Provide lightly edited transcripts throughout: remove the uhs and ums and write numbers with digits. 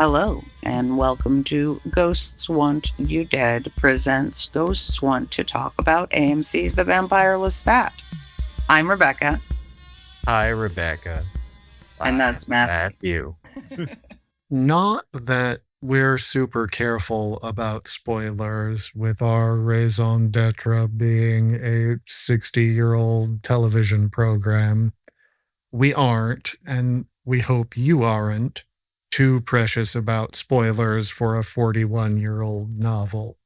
Hello, and welcome to Ghosts Want You Dead presents Ghosts Want to Talk About AMC's The Vampire Lestat. I'm Rebecca, Hi, Rebecca. and I'm that's Matthew. Matthew. Not that we're super careful about spoilers, with our raison d'etre being a 60-year-old television program. We aren't, and we hope you aren't, too precious about spoilers for a 41-year-old novel.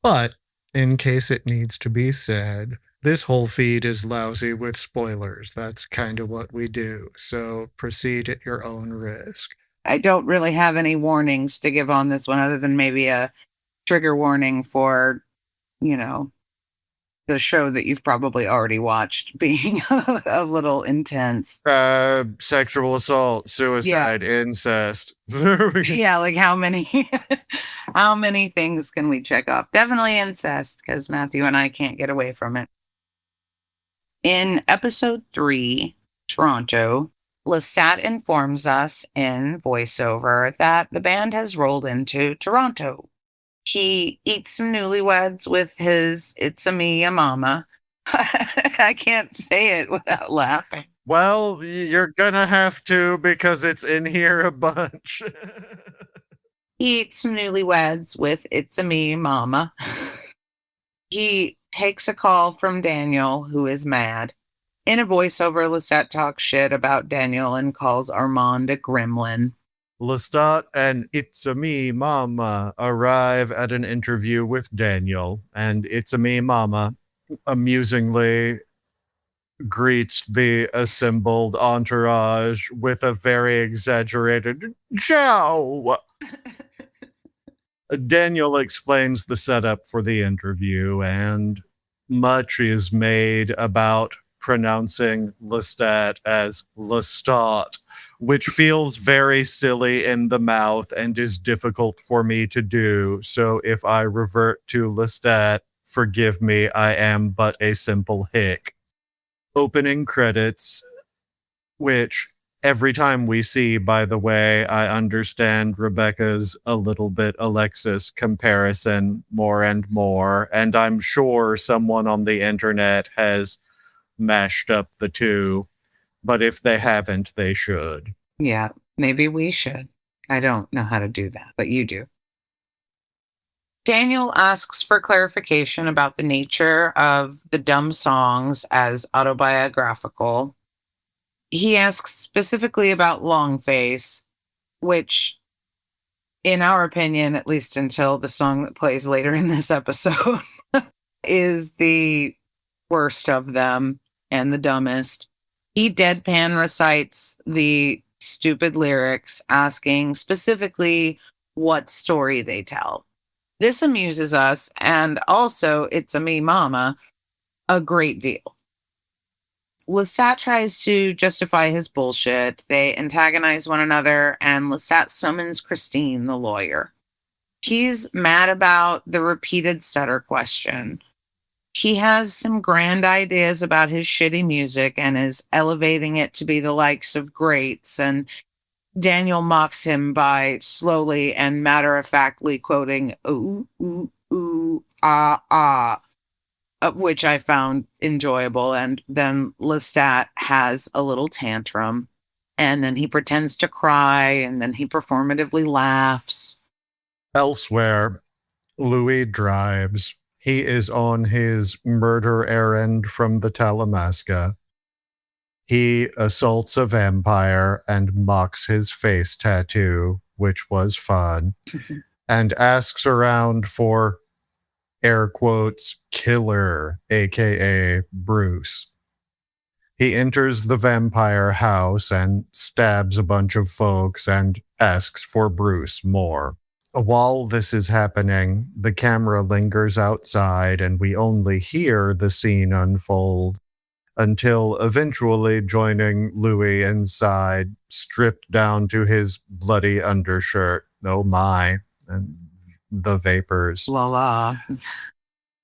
But, in case it needs to be said, this whole feed is lousy with spoilers. That's kind of what we do. So proceed at your own risk. I don't really have any warnings to give on this one other than maybe a trigger warning for, you know, the show that you've probably already watched being a little intense. Sexual assault, suicide, incest. There we go. Yeah, like how many how many things can we check off? Definitely incest, because Matthew and I can't get away from it. In episode 3, Toronto, Lestat informs us in voiceover that the band has rolled into Toronto. He eats some newlyweds with his It's a Me, a Mama. I can't say it without laughing. Well, you're gonna have to because it's in here a bunch. He eats some newlyweds with It's a Me, Mama. He takes a call from Daniel, who is mad. In a voiceover, Lestat talks shit about Daniel and calls Armand a gremlin. Lestat and It's a Me Mama arrive at an interview with Daniel, and It's a Me Mama amusingly greets the assembled entourage with a very exaggerated ciao. Daniel explains the setup for the interview, and much is made about pronouncing Lestat as Lestat, which feels very silly in the mouth and is difficult for me to do. So if I revert to Lestat, forgive me, I am but a simple hick. Opening credits, which every time we see, by the way, I understand Rebecca's a little bit Alexis comparison more and more, and I'm sure someone on the internet has mashed up the two, but if they haven't, they should. Yeah, maybe we should. I don't know how to do that, but you do. Daniel asks for clarification about the nature of the dumb songs as autobiographical. He asks specifically about Longface, which, in our opinion, at least until the song that plays later in this episode, is the worst of them and the dumbest. He deadpan recites the stupid lyrics, asking specifically what story they tell. This amuses us, and also It's a Me Mama a great deal. Lestat tries to justify his bullshit. They antagonize one another, and Lestat summons Christine, the lawyer. He's mad about the repeated stutter question. He has some grand ideas about his shitty music and is elevating it to be the likes of greats, and Daniel mocks him by slowly and matter-of-factly quoting, ooh, ooh, ooh, ah, ah, which I found enjoyable. And then Lestat has a little tantrum, and then he pretends to cry, and then he performatively laughs. Elsewhere, Louis drives. He is on his murder errand from the Talamasca. He assaults a vampire and mocks his face tattoo, which was fun, and asks around for, air quotes, killer, aka Bruce. He enters the vampire house and stabs a bunch of folks and asks for Bruce more. While this is happening, the camera lingers outside and we only hear the scene unfold until eventually joining Louis inside, stripped down to his bloody undershirt. Oh my, and the vapors. La la.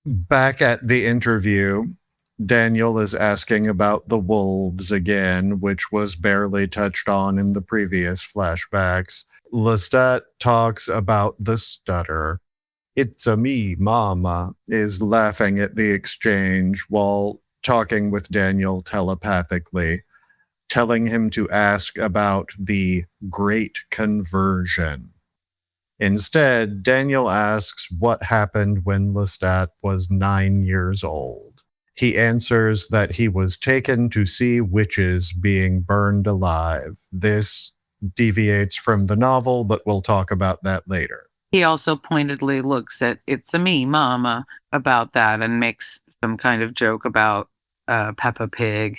Back at the interview, Daniel is asking about the wolves again, which was barely touched on in the previous flashbacks. Lestat talks about the stutter. "It's a me, mama," is laughing at the exchange while talking with Daniel telepathically, telling him to ask about the Great Conversion. Instead, Daniel asks what happened when Lestat was 9 years old. He answers that he was taken to see witches being burned alive. This deviates from the novel, but we'll talk about that later. He also pointedly looks at "It's a me, mama" about that and makes some kind of joke about Peppa Pig.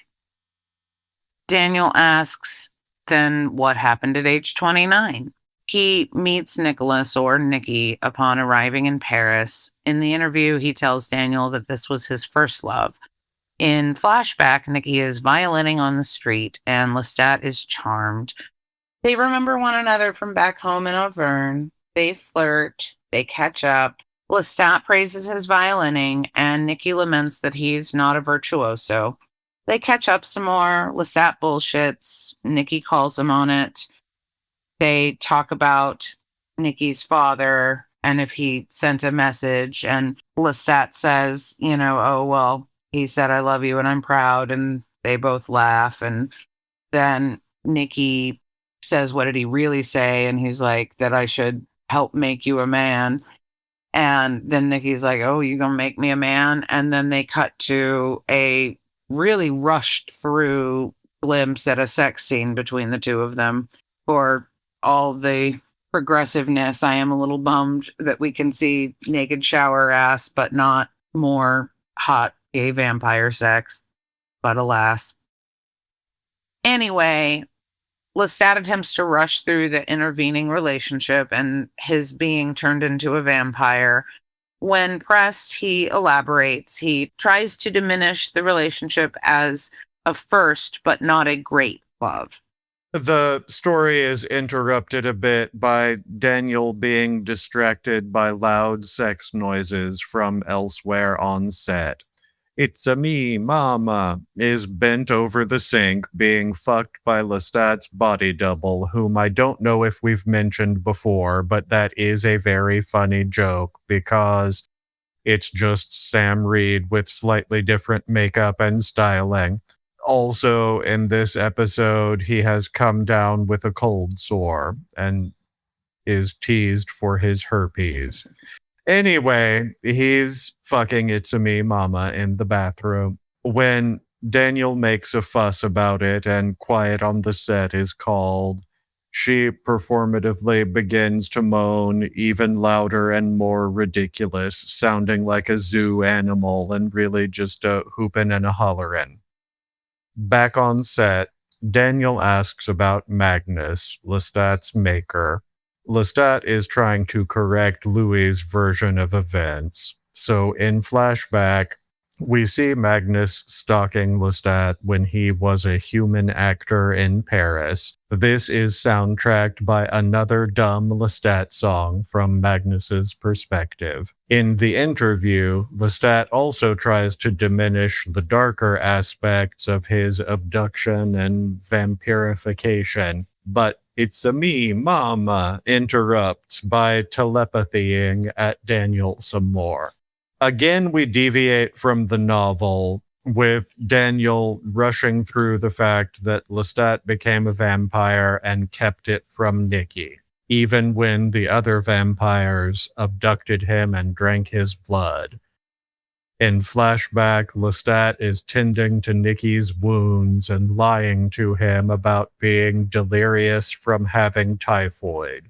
Daniel asks then what happened at age 29. He meets Nicholas, or Nicky, upon arriving in Paris. In the interview, he tells Daniel that this was his first love. In flashback, Nicky is violining on the street, and Lestat is charmed. They remember one another from back home in Auvergne. They flirt. They catch up. Lestat praises his violining, and Nicky laments that he's not a virtuoso. They catch up some more. Lestat bullshits. Nicky calls him on it. They talk about Nicky's father and if he sent a message. And Lestat says, "Oh, well, he said, 'I love you and I'm proud.'" And they both laugh. And then Nicky says, "What did he really say?" And he's like, "That I should help make you a man." And then Nicky's like, "Oh, you gonna make me a man?" And then they cut to a really rushed through glimpse at a sex scene between the two of them. For all the progressiveness, I am a little bummed that we can see naked shower ass, but not more hot gay vampire sex. But alas. Anyway, Lestat attempts to rush through the intervening relationship and his being turned into a vampire. When pressed, he elaborates. He tries to diminish the relationship as a first, but not a great love. The story is interrupted a bit by Daniel being distracted by loud sex noises from elsewhere on set. "It's a me, mama," is bent over the sink being fucked by Lestat's body double, whom I don't know if we've mentioned before, but that is a very funny joke because it's just Sam Reed with slightly different makeup and styling. Also, in this episode, he has come down with a cold sore and is teased for his herpes. Anyway, he's fucking It's a Me Mama in the bathroom. When Daniel makes a fuss about it and quiet on the set is called, she performatively begins to moan even louder and more ridiculous, sounding like a zoo animal and really just a hoopin' and a hollerin'. Back on set, Daniel asks about Magnus, Lestat's maker. Lestat is trying to correct Louis's version of events. So in flashback, we see Magnus stalking Lestat when he was a human actor in Paris. This is soundtracked by another dumb Lestat song from Magnus's perspective. In the interview, Lestat also tries to diminish the darker aspects of his abduction and vampirification, but It's a Me, Mama interrupts by telepathying at Daniel some more. Again, we deviate from the novel with Daniel rushing through the fact that Lestat became a vampire and kept it from Nicky, even when the other vampires abducted him and drank his blood. In flashback, Lestat is tending to Nicky's wounds and lying to him about being delirious from having typhoid.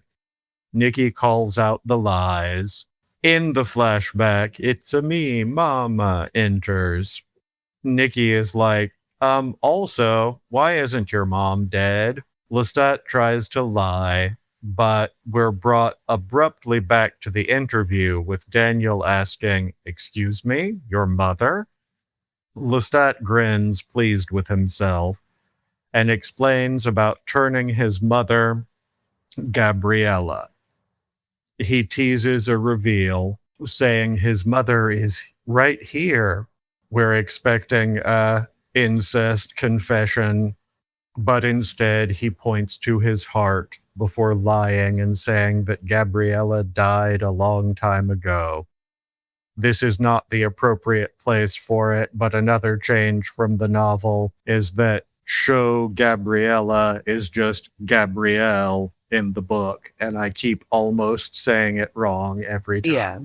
Nicky calls out the lies. In the flashback, It's a Me, Mama enters. Nicky is like, also, why isn't your mom dead?" Lestat tries to lie, but we're brought abruptly back to the interview with Daniel asking, "Excuse me, your mother?" Lestat grins, pleased with himself, and explains about turning his mother, Gabriella. He teases a reveal, saying his mother is right here. We're expecting a incest confession, but instead he points to his heart before lying and saying that Gabriella died a long time ago. This is not the appropriate place for it, but another change from the novel is that show Gabriella is just Gabrielle in the book, and I keep almost saying it wrong every time. Yeah.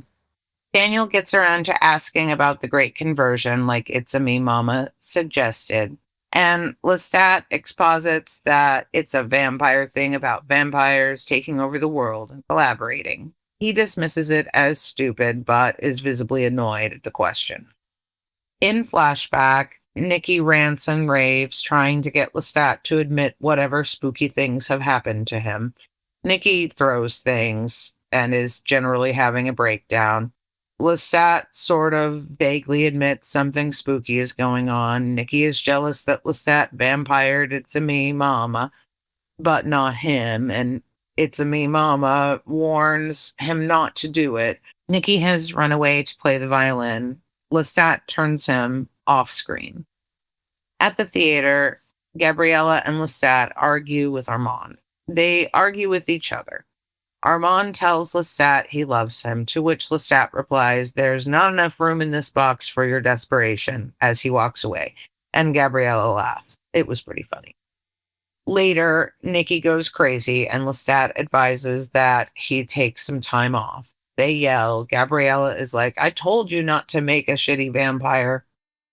Daniel gets around to asking about the Great Conversion, like It's a Me Mama suggested. And Lestat exposits that it's a vampire thing about vampires taking over the world and collaborating. He dismisses it as stupid, but is visibly annoyed at the question. In flashback, Nikki rants and raves, trying to get Lestat to admit whatever spooky things have happened to him. Nikki throws things and is generally having a breakdown. Lestat sort of vaguely admits something spooky is going on. Nikki is jealous that Lestat vampired It's a Me Mama, but not him, and It's a Me Mama warns him not to do it. Nikki has run away to play the violin. Lestat turns him off screen. At the theater, Gabriella and Lestat argue with Armand. They argue with each other. Armand tells Lestat he loves him, to which Lestat replies, "There's not enough room in this box for your desperation," as he walks away, and Gabriella laughs. It was pretty funny. Later, Nikki goes crazy, and Lestat advises that he take some time off. They yell. Gabriella is like, "I told you not to make a shitty vampire."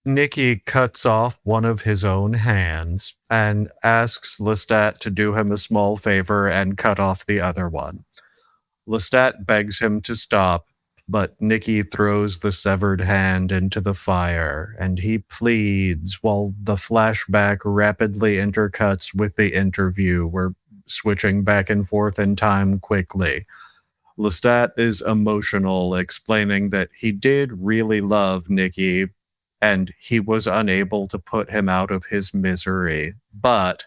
Nikki cuts off one of his own hands and asks Lestat to do him a small favor and cut off the other one. Lestat begs him to stop, but Nikki throws the severed hand into the fire, and he pleads while the flashback rapidly intercuts with the interview. We're switching back and forth in time quickly. Lestat is emotional, explaining that he did really love Nikki, and he was unable to put him out of his misery. But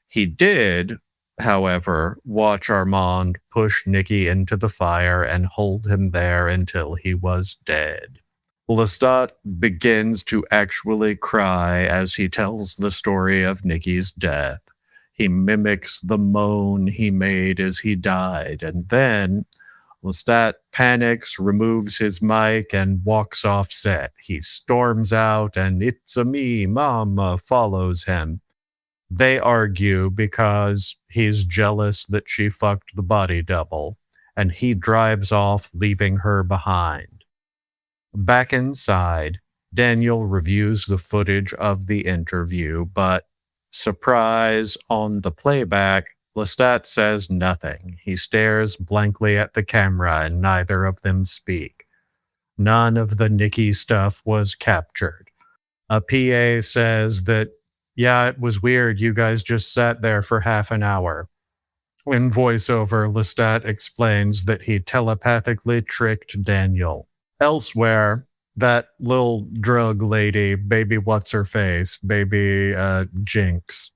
he did, however, watch Armand push Nikki into the fire and hold him there until he was dead. Lestat begins to actually cry as he tells the story of Nikki's death. He mimics the moan he made as he died, and then Lestat panics, removes his mic, and walks off set. He storms out, and It's a Me Mama follows him. They argue because he's jealous that she fucked the body double, and he drives off, leaving her behind. Back inside, Daniel reviews the footage of the interview, but surprise, on the playback, Lestat says nothing. He stares blankly at the camera and neither of them speak. None of the Nikki stuff was captured. A PA says that, yeah, it was weird. You guys just sat there for half an hour. In voiceover, Lestat explains that he telepathically tricked Daniel. Elsewhere, that little drug lady, baby what's-her-face, baby Jinx,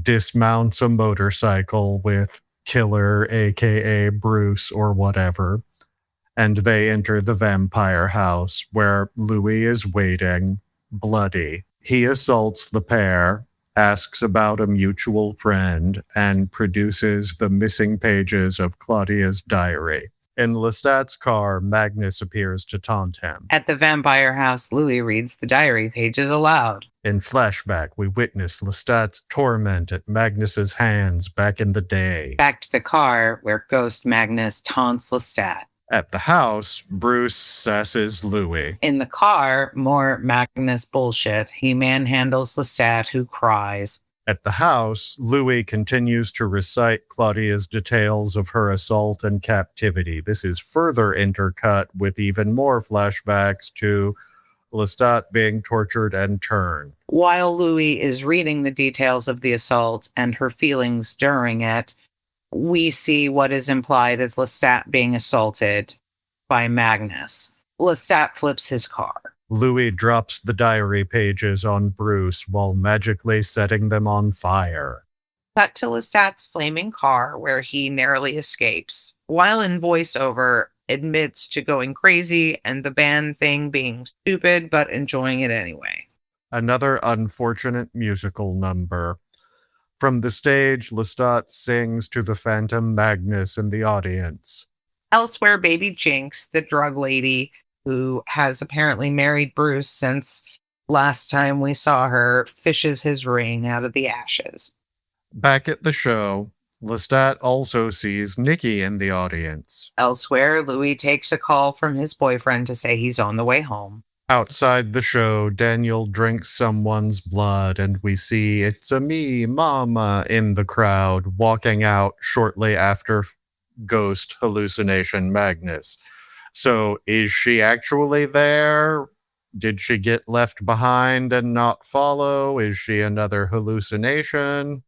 dismounts a motorcycle with Killer, aka Bruce or whatever, and they enter the vampire house where Louis is waiting, bloody. He assaults the pair, asks about a mutual friend, and produces the missing pages of Claudia's diary. In Lestat's car, Magnus appears to taunt him. At the vampire house, Louis reads the diary pages aloud. In flashback, we witness Lestat's torment at Magnus's hands back in the day. Back to the car, where Ghost Magnus taunts Lestat. At the house, Bruce sasses Louis. In the car, more Magnus bullshit. He manhandles Lestat, who cries. At the house, Louis continues to recite Claudia's details of her assault and captivity. This is further intercut with even more flashbacks to Lestat being tortured and turned. While Louis is reading the details of the assault and her feelings during it, we see what is implied as Lestat being assaulted by Magnus. Lestat flips his car. Louis drops the diary pages on Bruce while magically setting them on fire. Cut to Lestat's flaming car, where he narrowly escapes. While in voiceover, admits to going crazy and the band thing being stupid, but enjoying it anyway. Another unfortunate musical number. From the stage, Lestat sings to the Phantom Magnus in the audience. Elsewhere, Baby Jinx, the drug lady who has apparently married Bruce since last time we saw her, fishes his ring out of the ashes. Back at the show, Lestat also sees Nikki in the audience. Elsewhere, Louis takes a call from his boyfriend to say he's on the way home. Outside the show, Daniel drinks someone's blood, and we see It's a Me, Mama in the crowd walking out shortly after Ghost Hallucination Magnus. So, is she actually there? Did she get left behind and not follow? Is she another hallucination?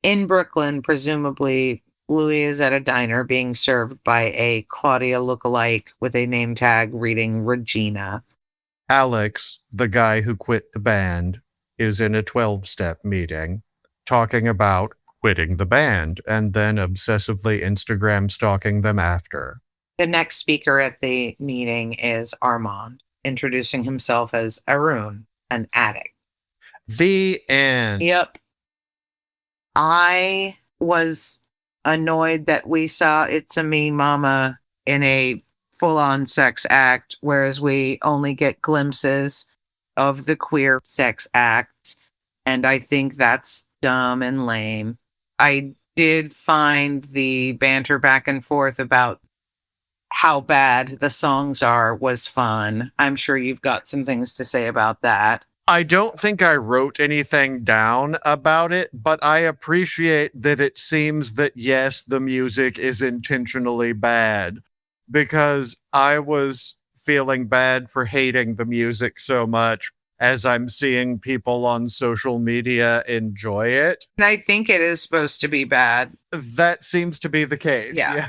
In Brooklyn, presumably, Louis is at a diner being served by a Claudia lookalike with a name tag reading Regina. Alex, the guy who quit the band, is in a 12-step meeting talking about quitting the band and then obsessively Instagram stalking them after. The next speaker at the meeting is Armand, introducing himself as Arun, an addict. The end. Yep. I was annoyed that we saw It's a Me, Mama in a full-on sex act, whereas we only get glimpses of the queer sex act, and I think that's dumb and lame. I did find the banter back and forth about how bad the songs are was fun. I'm sure you've got some things to say about that. I don't think I wrote anything down about it, but I appreciate that it seems that, yes, the music is intentionally bad, because I was feeling bad for hating the music so much as I'm seeing people on social media enjoy it. And I think it is supposed to be bad. That seems to be the case. Yeah.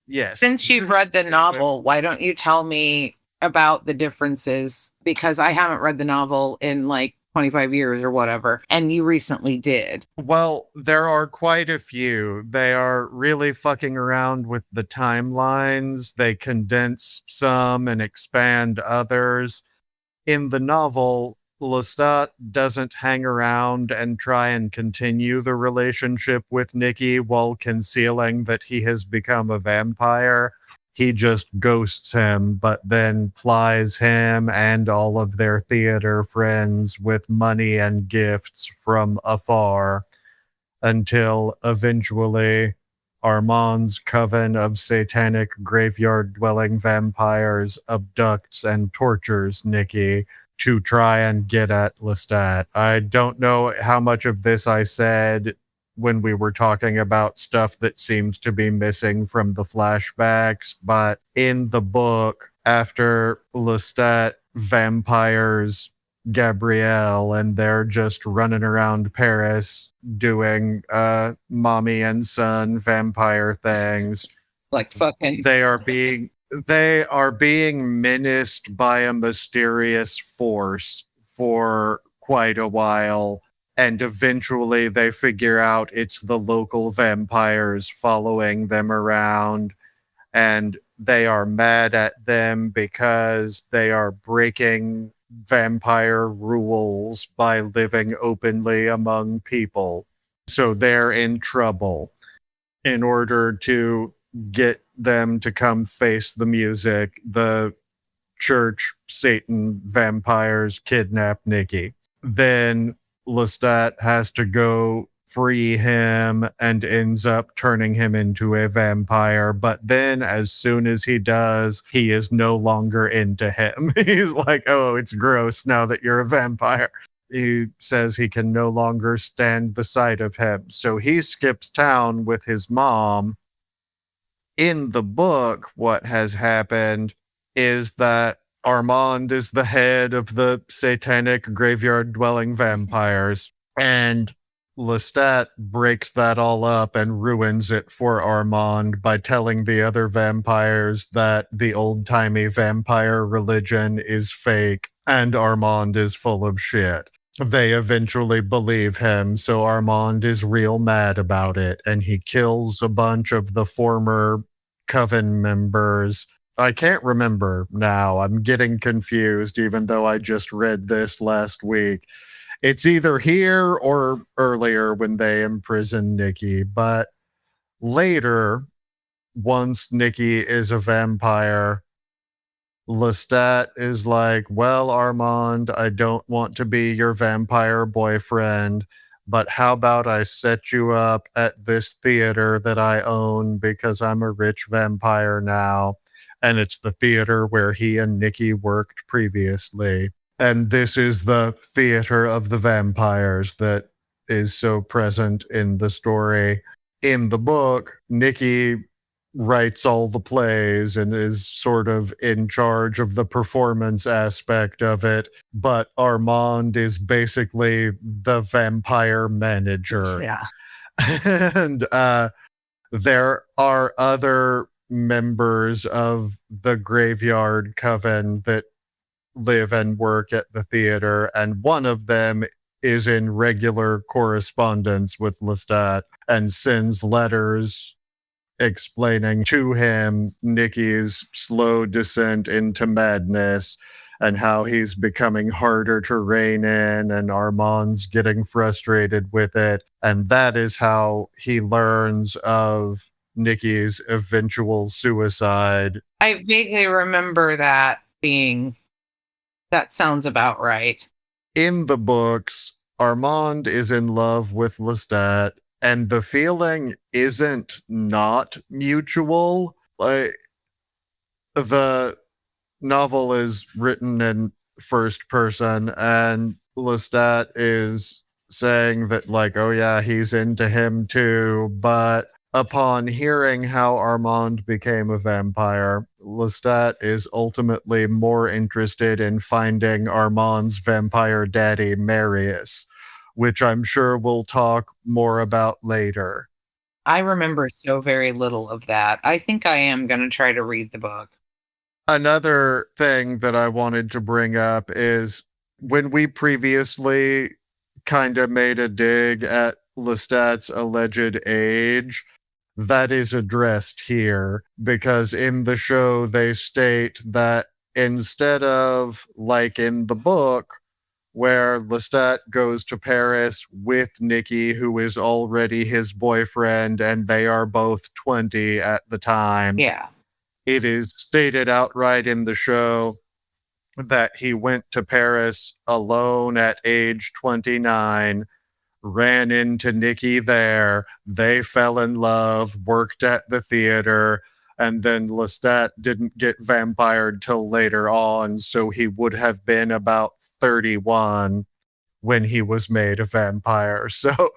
Yes. Since you've read the novel, why don't you tell me about the differences? Because I haven't read the novel in like 25 years or whatever, and you recently did. Well, there are quite a few. They are really fucking around with the timelines. They condense some and expand others. In the novel, Lestat doesn't hang around and try and continue the relationship with Nikki while concealing that he has become a vampire. He just ghosts him, but then flies him and all of their theater friends with money and gifts from afar until eventually Armand's coven of satanic graveyard-dwelling vampires abducts and tortures Nikki to try and get at Lestat. I don't know how much of this I said when we were talking about stuff that seemed to be missing from the flashbacks, but in the book, after Lestat vampires Gabrielle and they're just running around Paris doing mommy and son vampire things, Like fucking. they are being menaced by a mysterious force for quite a while, and eventually they figure out it's the local vampires following them around, and they are mad at them because they are breaking vampire rules by living openly among people. So they're in trouble. In order to get them to come face the music, the church Satan vampires kidnap Nikki. Then Lestat has to go free him and ends up turning him into a vampire. But then as soon as he does, he is no longer into him. He's like, oh, it's gross now that you're a vampire. He says he can no longer stand the sight of him. So he skips town with his mom. In the book, what has happened is that Armand is the head of the satanic graveyard-dwelling vampires, and Lestat breaks that all up and ruins it for Armand by telling the other vampires that the old-timey vampire religion is fake and Armand is full of shit. They eventually believe him, so Armand is real mad about it, and he kills a bunch of the former coven members I can't remember now. I'm getting confused, even though I just read this last week. It's either here or earlier when they imprison Nikki, but later, once Nikki is a vampire, Lestat is like, well, Armand, I don't want to be your vampire boyfriend, but how about I set you up at this theater that I own because I'm a rich vampire now? And it's the theater where he and Nikki worked previously. And this is the theater of the vampires that is so present in the story. In the book, Nikki writes all the plays and is sort of in charge of the performance aspect of it, but Armand is basically the vampire manager. Yeah. And there are other members of the graveyard coven that live and work at the theater, and one of them is in regular correspondence with Lestat and sends letters explaining to him Nikki's slow descent into madness and how he's becoming harder to rein in, and Armand's getting frustrated with it. And that is how he learns of Nikki's eventual suicide. I vaguely remember that sounds about right. In the books, Armand is in love with Lestat, and the feeling isn't not mutual. Like, the novel is written in first person, and Lestat is saying that, like, oh yeah, he's into him too. But upon hearing how Armand became a vampire, Lestat is ultimately more interested in finding Armand's vampire daddy, Marius, which I'm sure we'll talk more about later. I remember so very little of that. I think I am going to try to read the book. Another thing that I wanted to bring up is when we previously kind of made a dig at Lestat's alleged age, that is addressed here because in the show they state that instead of like in the book where Lestat goes to Paris with Nikki, who is already his boyfriend, and they are both 20 at the time. Yeah. It is stated outright in the show that he went to Paris alone at age 29, ran into Nikki there. They fell in love, worked at the theater, and then Lestat didn't get vampired till later on, so he would have been about 31 when he was made a vampire. So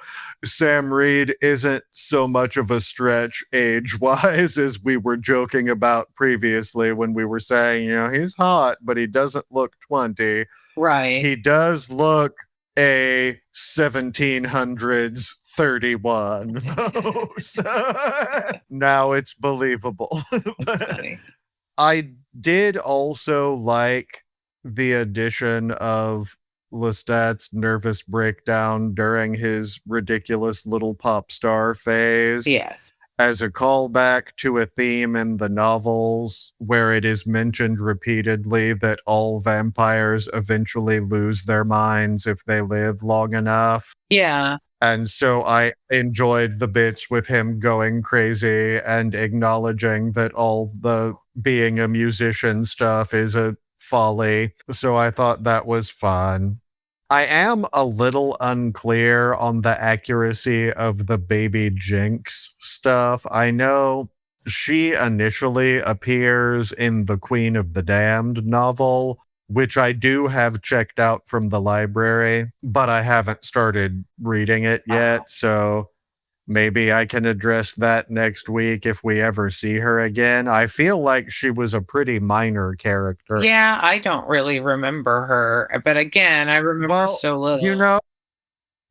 Sam Reed isn't so much of a stretch age wise as we were joking about previously when we were saying, you know, he's hot, but he doesn't look 20. Right. He does look a 1700s 31 though. So now it's believable. That's funny. I did also like the addition of Lestat's nervous breakdown during his ridiculous little pop star phase Yes. as a callback to a theme in the novels where it is mentioned repeatedly that all vampires eventually lose their minds if they live long enough. Yeah. And so I enjoyed the bits with him going crazy and acknowledging that all the being a musician stuff is a folly. So I thought that was fun. I am a little unclear on the accuracy of the baby Jinx stuff. I know she initially appears in the Queen of the Damned novel, which I do have checked out from the library, but I haven't started reading it yet. So maybe I can address that next week if we ever see her again. I feel like she was a pretty minor character. Yeah, I don't really remember her. But again, I remember so little. You know,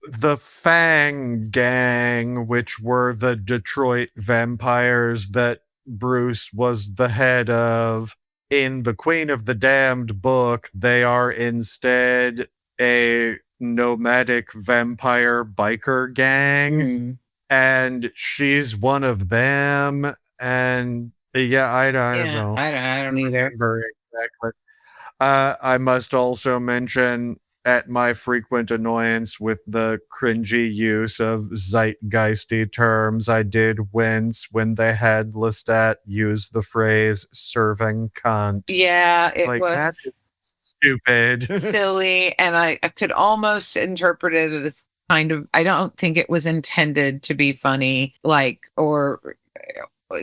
the Fang Gang, which were the Detroit vampires that Bruce was the head of, in the Queen of the Damned book, they are instead a nomadic vampire biker gang. Mm. And she's one of them. And Yeah, I don't Yeah, know. I don't either. Remember exactly. I must also mention, at my frequent annoyance with the cringy use of zeitgeisty terms, I did wince when they had Lestat use the phrase serving cunt. Yeah, it Like, that was is stupid. silly, and I could almost interpret it as kind of, I don't think it was intended to be funny, like, or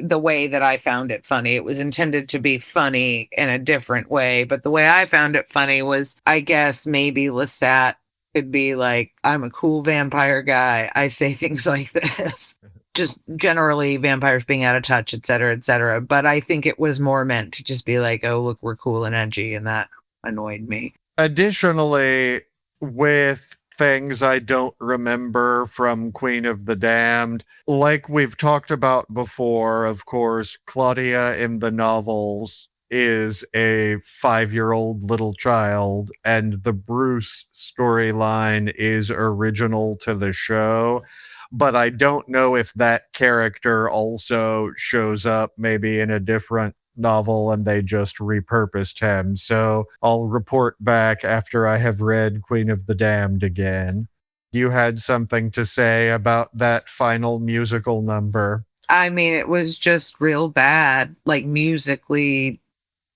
the way that I found it funny. It was intended to be funny in a different way, but the way I found it funny was, I guess maybe Lestat could be like, "I'm a cool vampire guy. I say things like this." Just generally vampires being out of touch, et cetera, et cetera. But I think it was more meant to just be like, "Oh, look, we're cool and edgy," and that annoyed me. Additionally, with things I don't remember from Queen of the Damned, like we've talked about before, of course, Claudia in the novels is a 5-year-old little child, and the Bruce storyline is original to the show. But I don't know if that character also shows up maybe in a different novel and they just repurposed him. So I'll report back after I have read Queen of the Damned again. You had something to say about that final musical number. I mean, it was just real bad, like musically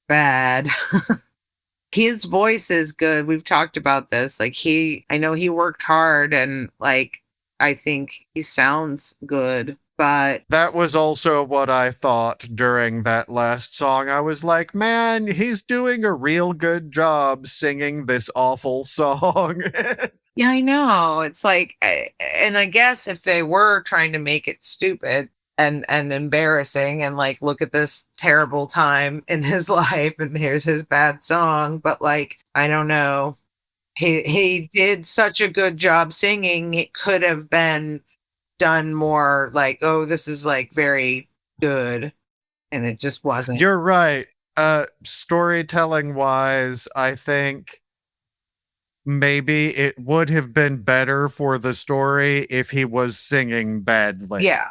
bad. His voice is good. We've talked about this. Like I know he worked hard and like I think he sounds good, but That was also what I thought during that last song. I was like, man, he's doing a real good job singing this awful song. yeah, I know. It's like, and I guess if they were trying to make it stupid and embarrassing, and like, look at this terrible time in his life, and here's his bad song. But like, I don't know. He did such a good job singing. It could have been done more like, oh, this is like very good, and it just wasn't. You're right. Storytelling wise, I think maybe it would have been better for the story if he was singing badly. Yeah,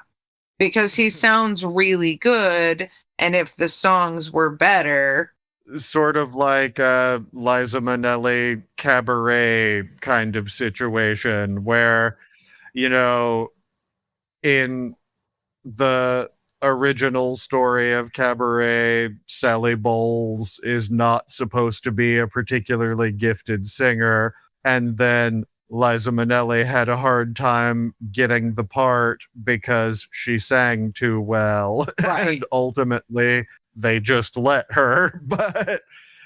because he sounds really good, and if the songs were better, Sort of like a Liza Minnelli cabaret kind of situation where, you know, in the original story of Cabaret, Sally Bowles is not supposed to be a particularly gifted singer. And then Liza Minnelli had a hard time getting the part because she sang too well. right? And ultimately, they just let her. But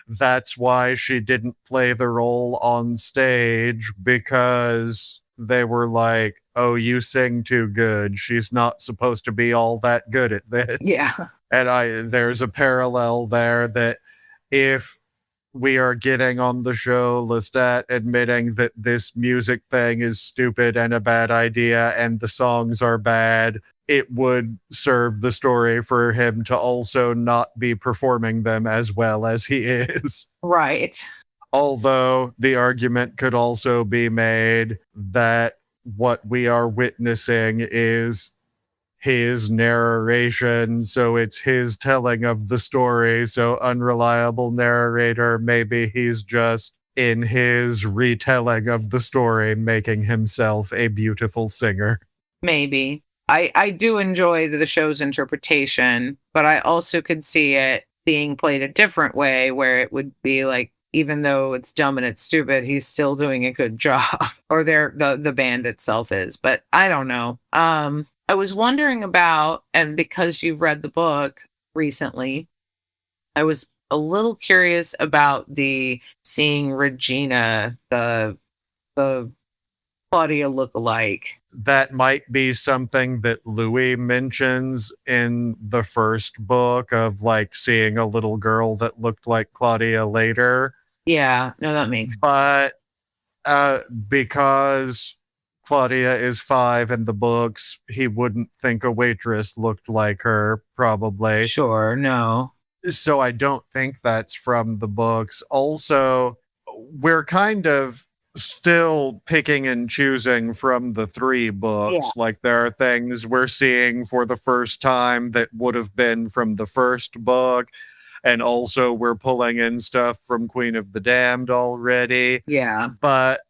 that's why she didn't play the role on stage, because they were like, oh, you sing too good. She's not supposed to be all that good at this. Yeah, And there's a parallel there that if we are getting on the show Lestat admitting that this music thing is stupid and a bad idea and the songs are bad, it would serve the story for him to also not be performing them as well as he is. right. Although the argument could also be made that what we are witnessing is his narration, so it's his telling of the story. So, unreliable narrator, maybe he's just in his retelling of the story, making himself a beautiful singer. Maybe. I do enjoy the show's interpretation, but I also could see it being played a different way where it would be like, even though it's dumb and it's stupid, he's still doing a good job. Or the band itself is. But I don't know. I was wondering about, and because you've read the book recently, I was a little curious about the seeing Regina, the Claudia lookalike. That might be something that Louis mentions in the first book of like seeing a little girl that looked like Claudia later. Yeah, no, that makes But because Claudia is 5 in the books, he wouldn't think a waitress looked like her, probably. sure. No. So I don't think that's from the books. Also, we're kind of still picking and choosing from the 3 books. Yeah. Like, there are things we're seeing for the first time that would have been from the first book. And also, we're pulling in stuff from Queen of the Damned already. Yeah. But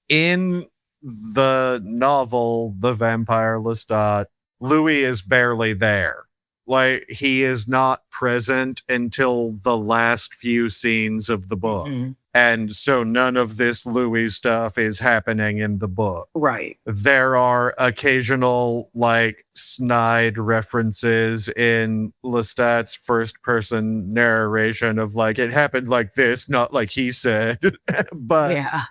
in the novel, The Vampire Lestat, Louis is barely there. Like, he is not present until the last few scenes of the book. Mhm. And so none of this Louis stuff is happening in the book. Right. There are occasional, like, snide references in Lestat's first person narration of, like, it happened like this, not like he said. But Yeah.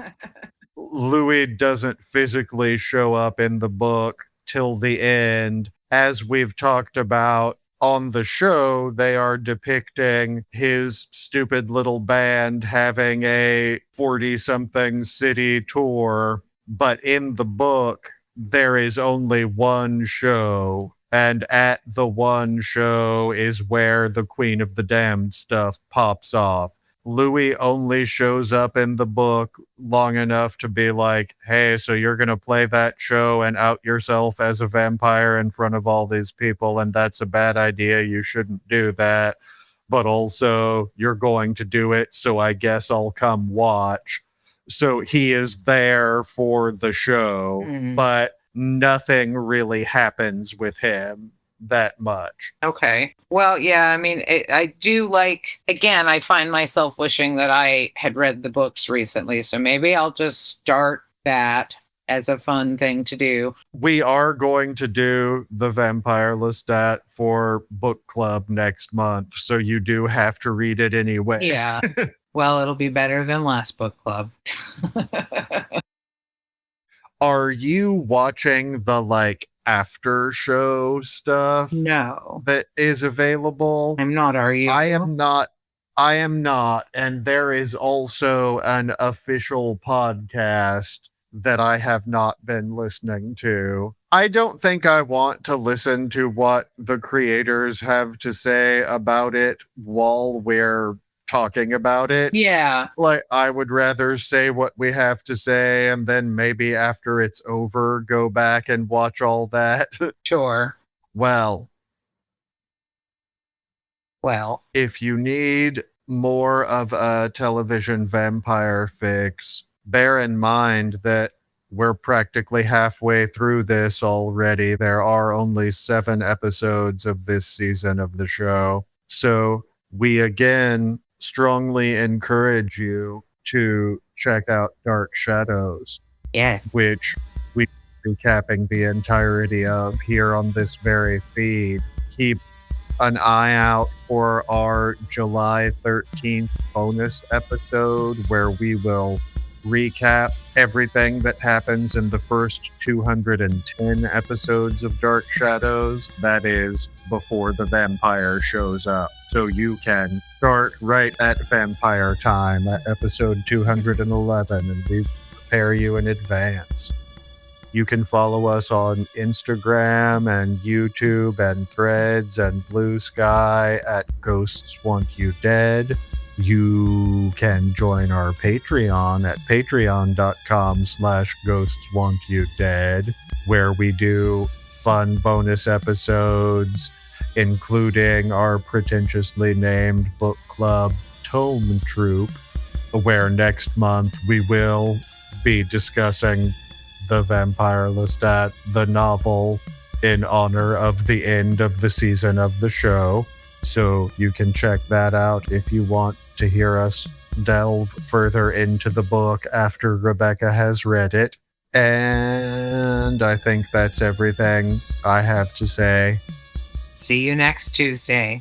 Louis doesn't physically show up in the book till the end. As we've talked about on the show, they are depicting his stupid little band having a 40-something city tour, but in the book, there is only one show. And at the one show is where the Queen of the Damned stuff pops off. Louis only shows up in the book long enough to be like, hey, so you're going to play that show and out yourself as a vampire in front of all these people, and that's a bad idea. You shouldn't do that. But also, you're going to do it, so I guess I'll come watch. So he is there for the show, Mhm. but nothing really happens with him that much. Okay. Well, yeah, I mean, I do like, again, I find myself wishing that I had read the books recently. So maybe I'll just start that as a fun thing to do. We are going to do the Vampire Lestat for book club next month. So you do have to read it anyway. Yeah. Well, it'll be better than last book club. Are you watching the, like, after show stuff No, that is available? I'm not. Are you? I am not. I am not. And there is also an official podcast that I have not been listening to. I don't think I want to listen to what the creators have to say about it while we're talking about it. Yeah. Like, I would rather say what we have to say and then maybe after it's over, go back and watch all that. Sure. Well, Well, if you need more of a television vampire fix, bear in mind that we're practically halfway through this already. There are only 7 episodes of this season of the show. So we again strongly encourage you to check out Dark Shadows, yes. which we are recapping the entirety of here on this very feed. Keep an eye out for our July 13th bonus episode where we will recap everything that happens in the first 210 episodes of Dark Shadows. That is before the vampire shows up. So you can start right at vampire time at episode 211 and we prepare you in advance. You can follow us on Instagram and YouTube and Threads and Blue Sky at Ghosts Want You Dead. You can join our Patreon at patreon.com/ghostswantyoudead, where we do fun bonus episodes, including our pretentiously named book club Tome Troop, where next month we will be discussing The Vampire Lestat, the novel, in honor of the end of the season of the show. So you can check that out if you want to hear us delve further into the book after Rebecca has read it. And I think that's everything I have to say. See you next Tuesday.